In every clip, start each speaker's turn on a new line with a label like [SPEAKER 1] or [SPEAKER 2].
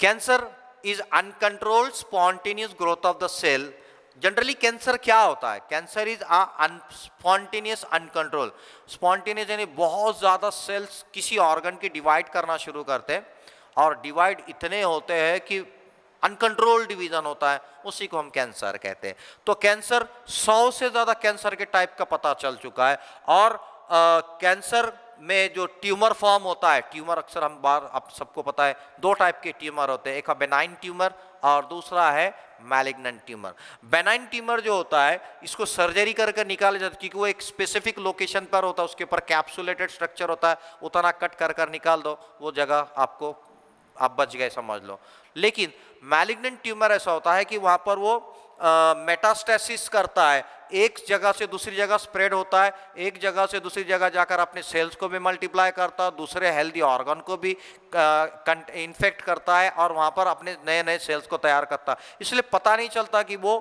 [SPEAKER 1] Cancer is uncontrolled spontaneous growth of the cell. Generally cancer क्या होता है? Cancer is spontaneous uncontrol. Spontaneous यानी बहुत ज़्यादा सेल्स किसी ऑर्गन की डिवाइड करना शुरू करते हैं और डिवाइड इतने होते हैं कि अनकंट्रोल डिवीजन होता है, उसी को हम कैंसर कहते हैं। तो कैंसर 100 से ज़्यादा कैंसर के टाइप का पता चल चुका है। और कैंसर में जो ट्यूमर फॉर्म होता है, ट्यूमर अक्सर हम बार आप सबको पता है 2 टाइप के ट्यूमर होते हैं, एक है बेनाइन ट्यूमर और दूसरा है मैलिग्नेंट ट्यूमर। बेनाइन ट्यूमर जो होता है इसको सर्जरी करके निकाला जाता है क्योंकि वो एक स्पेसिफिक लोकेशन पर होता है, उसके ऊपर कैप्सुलेटेड स्ट्रक्चर होता है, उतना कट कर कर निकाल दो, वो जगह आपको आप बच गए समझ लो। लेकिन मैलिग्नेंट ट्यूमर ऐसा होता है कि वहाँ पर वो मेटास्टेसिस करता है, एक जगह से दूसरी जगह स्प्रेड होता है, एक जगह से दूसरी जगह जाकर अपने सेल्स को भी मल्टीप्लाई करता है, दूसरे हेल्दी ऑर्गन को भी इन्फेक्ट करता है और वहाँ पर अपने नए नए सेल्स को तैयार करता है। इसलिए पता नहीं चलता कि वो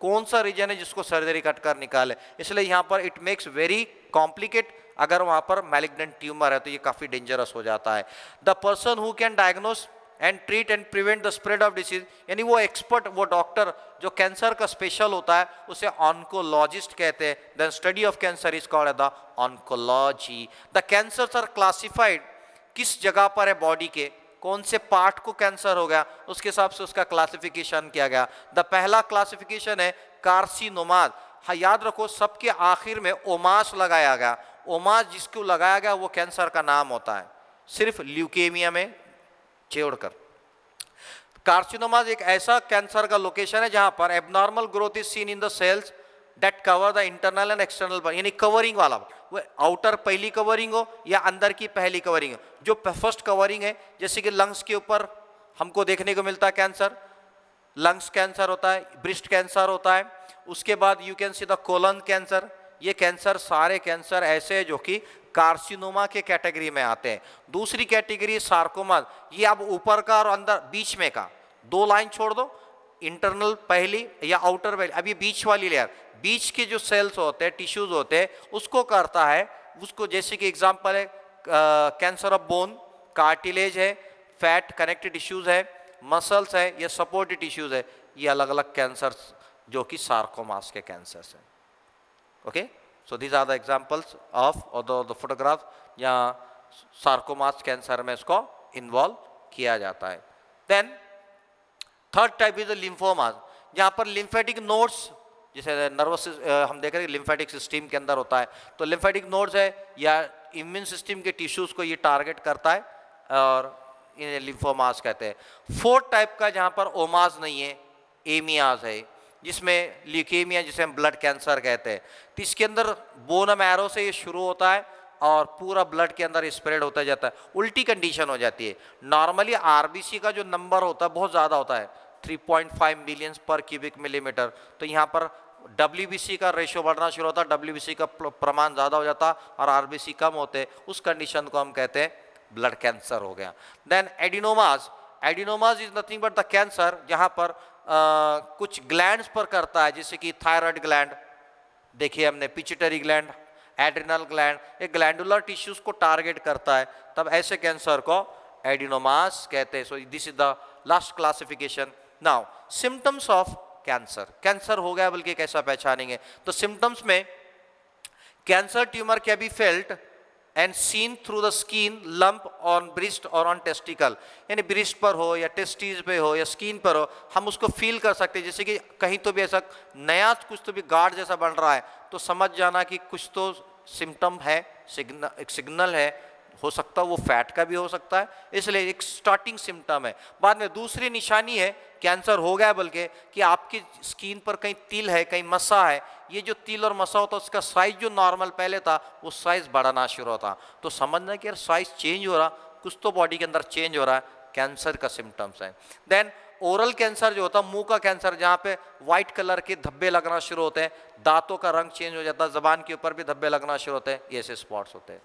[SPEAKER 1] कौन सा रीजन है जिसको सर्जरी कट कर निकाले। इसलिए यहाँ पर इट मेक्स वेरी कॉम्प्लिकेट। अगर वहाँ पर मैलिग्नेंट ट्यूमर है तो ये काफ़ी डेंजरस हो जाता है। The person who can diagnose and treat and prevent the spread of disease, यानी वो एक्सपर्ट, वो डॉक्टर जो कैंसर का स्पेशल होता है उसे ऑन्कोलॉजिस्ट कहते हैं। The study of cancer is called the oncology. The cancers are classified, किस जगह पर है बॉडी के, कौन से पार्ट को कैंसर हो गया, उसके हिसाब से उसका क्लासिफिकेशन किया गया। द पहला क्लासिफिकेशन है कार्सिनोमाज। हाँ याद रखो, सबके आखिर में ओमास लगाया गया। ओमास जिसको लगाया गया वो कैंसर का नाम होता है, सिर्फ ल्यूकेमिया में छोड़कर। कार्सिनोमाज एक ऐसा कैंसर का लोकेशन है जहां पर abnormal growth is seen in the cells that cover the internal and external, यानी कवरिंग वाला, वो आउटर पहली कवरिंग हो या अंदर की पहली कवरिंग हो। जो फर्स्ट कवरिंग है, जैसे कि लंग्स के ऊपर हमको देखने को मिलता है कैंसर, लंग्स कैंसर होता है, ब्रेस्ट कैंसर होता है। उसके बाद you can see the colon cancer. ये कैंसर सारे कैंसर ऐसे हैं जो कि कार्सिनोमा के कैटेगरी में आते हैं। दूसरी कैटेगरी सार्कोमा, ये अब ऊपर का और अंदर बीच में का, 2 लाइन छोड़ दो, इंटरनल पहली या आउटर पहली। अब ये बीच वाली लेयर, बीच के जो सेल्स होते हैं, टिश्यूज होते हैं, उसको करता है। उसको जैसे कि एग्जांपल है कैंसर ऑफ बोन, कार्टिलेज है, फैट कनेक्टेड टिश्यूज है, मसल्स है, ये सपोर्टिव टिश्यूज है। ये अलग अलग कैंसर जो कि सार्कोमास के कैंसर्स हैं। Okay, so these are the examples of the photograph यहाँ सार्कोमास कैंसर में इसको इन्वॉल्व किया जाता है। Then third type is lymphoma, जहाँ पर लिम्फेटिक नोड्स, जैसे नर्वस हम देख रहे हैं लिम्फेटिक सिस्टम के अंदर होता है, तो लिम्फेटिक नोड्स है या इम्यून सिस्टम के टिश्यूज को ये टारगेट करता है और इन्हें लिम्फोमास कहते हैं। फोर्थ टाइप का जहाँ पर ओमास नहीं है, एमियाज है, जिसमें ल्यूकेमिया जिसे हम ब्लड कैंसर कहते हैं। तो इसके अंदर बोन मैरो से ये शुरू होता है और पूरा ब्लड के अंदर स्प्रेड होता जाता है, उल्टी कंडीशन हो जाती है। नॉर्मली आरबीसी का जो नंबर होता है बहुत ज़्यादा होता है, 3.5 मिलियन पर क्यूबिक मिलीमीटर। तो यहाँ पर डब्ल्यूबीसी का रेशियो बढ़ना शुरू होता है, डब्ल्यूबीसी का प्रमाण ज़्यादा हो जाता और आरबीसी कम होते, उस कंडीशन को हम कहते हैं ब्लड कैंसर हो गया। Then adenomas, adenomas is nothing but the cancer जहाँ पर कुछ ग्लैंड्स पर करता है, जैसे कि थायराइड ग्लैंड देखिए हमने, पिट्यूटरी ग्लैंड, एड्रिनल ग्लैंड, एक ग्लैंडुलर टिश्यूज को टारगेट करता है, तब ऐसे कैंसर को एडिनोमास कहते हैं। So this is the last classification. Now symptoms of cancer, cancer हो गया बल्कि कैसा पहचानेंगे? तो सिम्टम्स में cancer tumour can be felt and seen through the skin, lump on breast और ऑन टेस्टिकल, यानी ब्रेस्ट पर हो या टेस्टिस पे हो या स्किन पर हो, हम उसको फील कर सकते हैं। जैसे कि कहीं तो भी ऐसा नया कुछ तो भी गार्ड जैसा बन रहा है तो समझ जाना कि कुछ तो सिम्टम है, एक सिग्नल है, हो सकता है वो फैट का भी हो सकता है, इसलिए एक स्टार्टिंग सिम्टम है। बाद में दूसरी निशानी है कैंसर हो गया बल्कि कि आपकी स्किन पर कहीं तिल है, कहीं मसा है, ये जो तिल और मसा होता है उसका साइज जो नॉर्मल पहले था वो साइज बढ़ना शुरू होता, तो समझना कि यार साइज चेंज हो रहा, कुछ तो बॉडी के अंदर चेंज हो रहा है, कैंसर का सिम्टम्स है। देन ओरल कैंसर जो होता है, मुंह का कैंसर, जहाँ पे व्हाइट कलर के धब्बे लगना शुरू होते हैं, दांतों का रंग चेंज हो जाता है, जबान के ऊपर भी धब्बे लगना शुरू होते हैं, ये ऐसे स्पॉट्स होते हैं,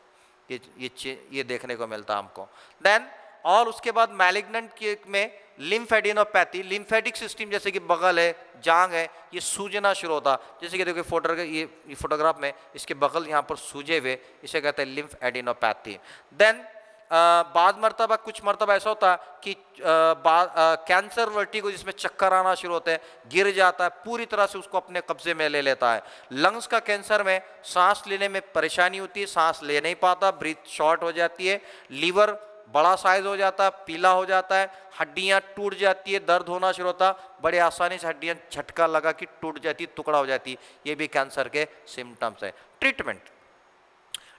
[SPEAKER 1] ये देखने को मिलता है हमको। देन और उसके बाद मैलिग्नेंट में लिम्फेडिनोपैथी, लिम्फेटिक सिस्टम जैसे कि बगल है, जांग है, ये सूजना शुरू होता, जैसे कि देखो ये फोटोग्राफ में इसके बगल यहाँ पर सूजे हुए, इसे कहते हैं लिम्फ एडिनोपैथी। देन बाद मरतबा कुछ मरतबा ऐसा होता है कि कैंसर वर्टिगो जिसमें चक्कर आना शुरू होते हैं, गिर जाता है, पूरी तरह से उसको अपने कब्जे में ले लेता है। लंग्स का कैंसर में सांस लेने में परेशानी होती है, सांस ले नहीं पाता, ब्रीथ शॉर्ट हो जाती है, लीवर बड़ा साइज हो जाता है, पीला हो जाता है, हड्डियां टूट जाती है, दर्द होना शुरू होता, बड़े आसानी से हड्डियां झटका लगा कि टूट जाती, टुकड़ा हो जाती। ये भी कैंसर के सिम्टम्स है। ट्रीटमेंट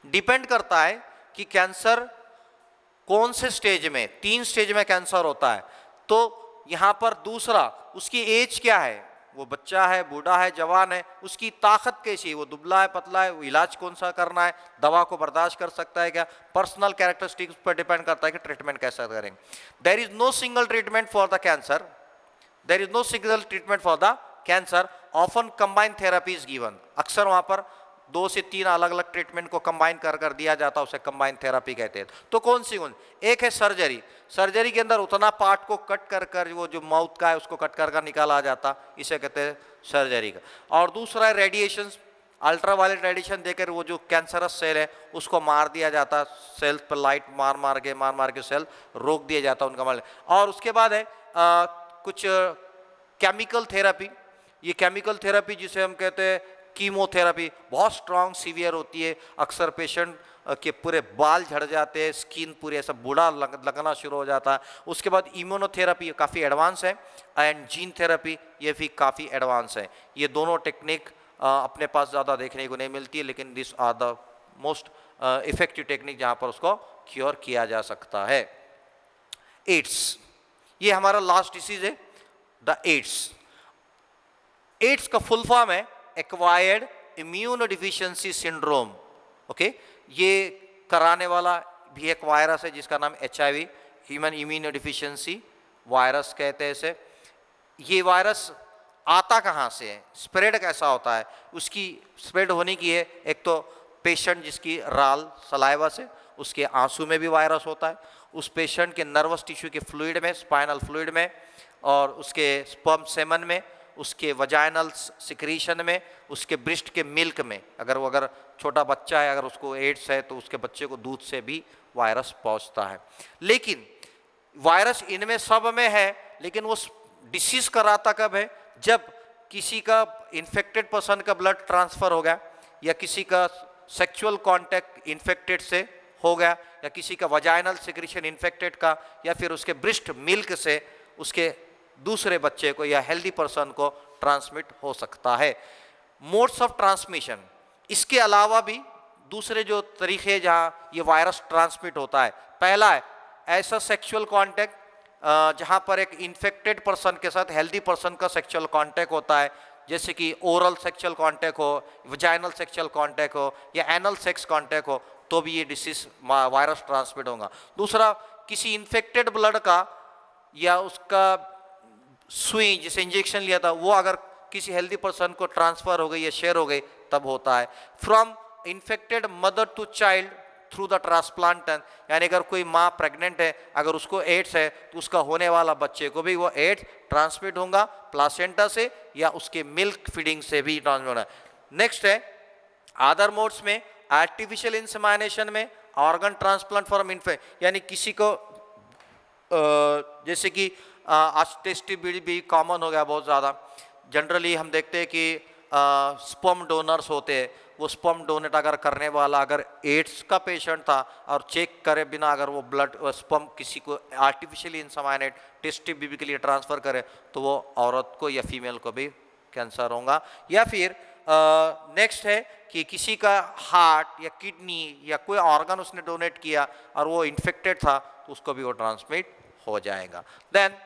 [SPEAKER 1] डिपेंड करता है कि कैंसर कौन से स्टेज में, 3 स्टेज में कैंसर होता है। तो यहां पर दूसरा, उसकी एज क्या है, वो बच्चा है, बूढ़ा है, जवान है, उसकी ताकत कैसी है, वो दुबला है, पतला है, वो इलाज कौन सा करना है, दवा को बर्दाश्त कर सकता है क्या, पर्सनल कैरेक्टरिस्टिक्स पर डिपेंड करता है कि ट्रीटमेंट कैसा करेंगे। There is no single treatment for the cancer, there is no single treatment for the cancer, often combined therapy is given. अक्सर वहां पर 2 से 3 अलग अलग ट्रीटमेंट को कंबाइन कर दिया जाता है, उसे कंबाइंड थेरेपी कहते हैं। तो कौन सी एक है सर्जरी, सर्जरी के अंदर उतना पार्ट को कट कर वो जो माउथ का है उसको कट कर निकाला जाता, इसे कहते हैं सर्जरी का। और दूसरा है रेडिएशन, अल्ट्रावायलेट रेडिएशन देकर वो जो कैंसरस सेल है उसको मार दिया जाता, सेल पर लाइट मार के सेल रोक दिया जाता उनका मार। और उसके बाद है कुछ केमिकल थेरेपी। ये केमिकल थेरेपी जिसे हम कहते हैं कीमोथेरेपी, बहुत स्ट्रांग सीवियर होती है, अक्सर पेशेंट के पूरे बाल झड़ जाते हैं, स्किन पूरे ऐसा बूढ़ा लगना शुरू हो जाता है। उसके बाद इम्यूनोथेरेपी काफ़ी एडवांस है, एंड जीन थेरेपी ये भी काफ़ी एडवांस है। ये दोनों टेक्निक अपने पास ज़्यादा देखने को नहीं मिलती है, लेकिन this are the most effective technique जहाँ पर उसको क्योर किया जा सकता है। एड्स, ये हमारा लास्ट डिसीज है, द एड्स। एड्स का फुल फॉर्म है acquired immuno deficiency syndrome. Okay, ये कराने वाला भी एक वायरस है जिसका नाम HIV, human immuno deficiency virus कहते हैं इसे। ये वायरस आता कहाँ से है, स्प्रेड कैसा होता है, उसकी स्प्रेड होने की है, एक तो पेशेंट जिसकी राल सलाइवा से, उसके आंसू में भी वायरस होता है, उस पेशेंट के नर्वस टिश्यू के फ्लूइड में, स्पाइनल फ्लूइड में, और उसके स्पर्म सेमन में, उसके वजाइनल सिक्रीशन में, उसके ब्रेस्ट के मिल्क में। अगर छोटा बच्चा है, अगर उसको एड्स है तो उसके बच्चे को दूध से भी वायरस पहुंचता है। लेकिन वायरस इनमें सब में है, लेकिन वो डिसीज कराता कब है, जब किसी का इन्फेक्टेड पर्सन का ब्लड ट्रांसफर हो गया, या किसी का सेक्सुअल कांटेक्ट इन्फेक्टेड से हो गया, या किसी का वजाइनल सिक्रीशन इन्फेक्टेड का, या फिर उसके ब्रेस्ट मिल्क से उसके दूसरे बच्चे को या हेल्दी पर्सन को ट्रांसमिट हो सकता है। मोड्स ऑफ ट्रांसमिशन, इसके अलावा भी दूसरे जो तरीके जहाँ ये वायरस ट्रांसमिट होता है, पहला है ऐसा सेक्सुअल कांटेक्ट जहाँ पर एक इन्फेक्टेड पर्सन के साथ हेल्दी पर्सन का सेक्सुअल कांटेक्ट होता है, जैसे कि ओरल सेक्सुअल कांटेक्ट हो, वजाइनल सेक्सुअल कांटेक्ट हो, या एनल सेक्स कांटेक्ट हो, तो भी ये डिसीज वायरस ट्रांसमिट होगा। दूसरा, किसी इन्फेक्टेड ब्लड का या उसका सुई जिसे इंजेक्शन लिया था वो अगर किसी हेल्दी पर्सन को ट्रांसफर हो गई या शेयर हो गई तब होता है। From infected mother to child through the transplantation, यानी अगर कोई माँ प्रेग्नेंट है, अगर उसको एड्स है तो उसका होने वाला बच्चे को भी वो एड्स ट्रांसमिट होगा प्लासेंटा से या उसके मिल्क फीडिंग से भी ट्रांसमिट होगा। नेक्स्ट है अदर मोड्स में आर्टिफिशियल इंसेमिनेशन में ऑर्गन ट्रांसप्लांट फॉर इन्फेक्ट, यानी किसी को जैसे कि आज टेस्टिबिलिटी भी कॉमन हो गया बहुत ज़्यादा। जनरली हम देखते हैं कि स्पर्म डोनर्स होते हैं, वो स्पर्म डोनेट अगर करने वाला अगर एड्स का पेशेंट था और चेक करे बिना अगर वो ब्लड स्पर्म किसी को आर्टिफिशियली इंसेमिनेट टेस्टिबिलिटी के लिए ट्रांसफ़र करे तो वो औरत को या फीमेल को भी कैंसर होगा। या फिर नेक्स्ट है कि किसी का हार्ट या किडनी या कोई ऑर्गन उसने डोनेट किया और वो इन्फेक्टेड था तो उसको भी वो ट्रांसमिट हो जाएगा। Then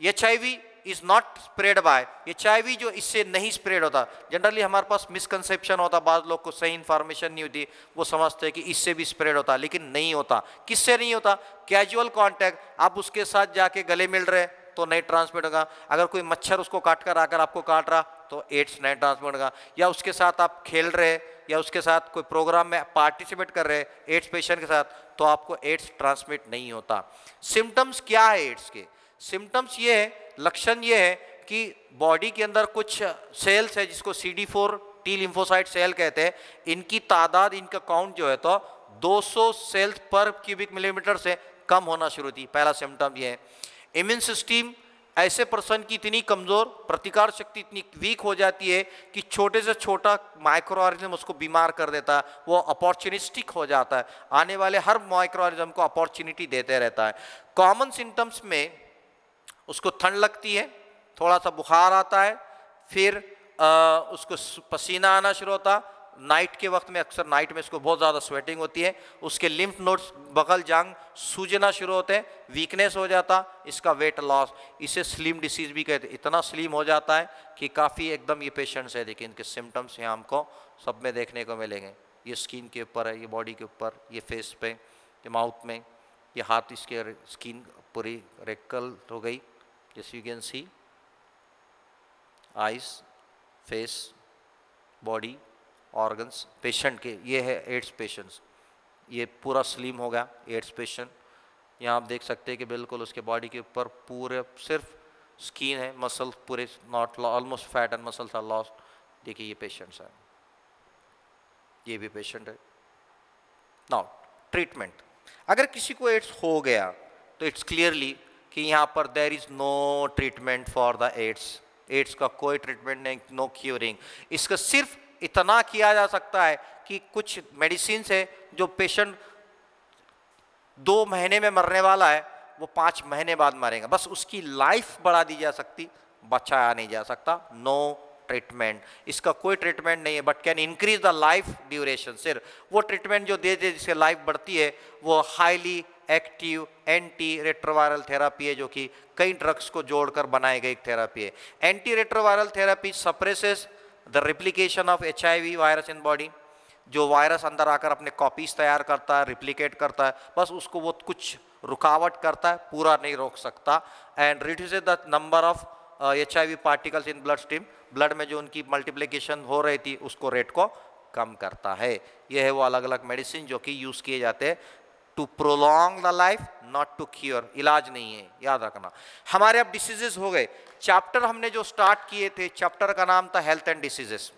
[SPEAKER 1] HIV is not spread by, HIV जो इससे नहीं स्प्रेड होता। जनरली हमारे पास मिसकंसेप्शन होता, बाद लोग को सही इन्फॉर्मेशन नहीं होती, वो समझते हैं कि इससे भी स्प्रेड होता, लेकिन नहीं होता। किससे नहीं होता? कैजुअल कांटेक्ट, आप उसके साथ जाके गले मिल रहे तो नहीं ट्रांसमिट होगा। अगर कोई मच्छर उसको काट कर आकर आपको काट रहा तो एड्स नहीं ट्रांसमिट होगा। या उसके साथ आप खेल रहे या उसके साथ कोई प्रोग्राम में पार्टिसिपेट कर रहे एड्स पेशेंट के साथ तो आपको एड्स ट्रांसमिट नहीं होता। सिम्टम्स क्या है एड्स के? सिम्टम्स ये है, लक्षण ये है कि बॉडी के अंदर कुछ सेल्स है जिसको CD4 टी लिम्फोसाइट सेल कहते हैं, इनकी तादाद, इनका काउंट जो है तो 200 सेल्स पर क्यूबिक मिलीमीटर से कम होना शुरू होती। पहला सिम्टम ये है। इम्यून सिस्टम ऐसे पर्सन की इतनी कमज़ोर, प्रतिकार शक्ति इतनी वीक हो जाती है कि छोटे से छोटा माइक्रो ऑर्गेनिज्म उसको बीमार कर देता है, वो अपॉर्चुनिस्टिक हो जाता है, आने वाले हर माइक्रो ऑर्गेनिज्म को अपॉर्चुनिटी देते रहता है। कॉमन सिम्टम्स में उसको ठंड लगती है, थोड़ा सा बुखार आता है, फिर उसको पसीना आना शुरू होता, नाइट के वक्त में अक्सर नाइट में इसको बहुत ज़्यादा स्वेटिंग होती है, उसके लिम्फ नोड्स बगल जांग सूजना शुरू होते हैं, वीकनेस हो जाता, इसका वेट लॉस, इसे स्लिम डिसीज भी कहते हैं। इतना स्लिम हो जाता है कि काफ़ी एकदम ये पेशेंट्स है, देखिए इनके सिम्टम्स यहाँ हमको सब में देखने को मिलेंगे। ये स्किन के ऊपर है, ये बॉडी के ऊपर, ये फेस पे, ये माउथ में, ये हाथ, इसके स्किन पूरी रेकल हो गई, जैसे you can see, eyes, face, body, organs patient के। ये है एड्स पेशेंट्स, ये पूरा स्लिम हो गया एड्स पेशेंट। यहाँ आप देख सकते हैं कि बिल्कुल उसके बॉडी के ऊपर पूरे सिर्फ स्किन है, मसल पूरे not, almost fat and muscles are lost. देखिए ये पेशेंट्स हैं, ये भी पेशेंट है। नाउ ट्रीटमेंट, अगर किसी को एड्स हो गया तो इट्स क्लियरली कि यहाँ पर there is no treatment for the AIDS. AIDS का कोई ट्रीटमेंट नहीं, नो क्यूरिंग। इसका सिर्फ इतना किया जा सकता है कि कुछ मेडिसिन है जो पेशेंट 2 महीने में मरने वाला है वो 5 महीने बाद मरेगा, बस उसकी लाइफ बढ़ा दी जा सकती, बचाया नहीं जा सकता। नो ट्रीटमेंट, इसका कोई ट्रीटमेंट नहीं है, but can increase the life duration. सिर्फ वो ट्रीटमेंट जो दे जिससे लाइफ बढ़ती है वो highly active anti retroviral therapy है, जो कि कई ड्रग्स को जोड़कर बनाई गई थेरापी है। Anti retroviral therapy suppresses the replication of HIV virus in body. जो वायरस अंदर आकर अपने कॉपीज तैयार करता है, रिप्लिकेट करता है, बस उसको वो कुछ रुकावट करता है, पूरा नहीं रोक सकता। And reduces the number of HIV particles in blood stream, blood में जो उनकी मल्टीप्लिकेशन हो रही थी उसको रेट को कम करता है। ये है वो अलग अलग मेडिसिन जो कि यूज़ किए जाते हैं to prolong the life, not to cure. इलाज नहीं है, याद रखना। हमारे अब डिसीजेस हो गए। चैप्टर हमने जो स्टार्ट किए थे, चैप्टर का नाम था हेल्थ एंड डिसीजेस।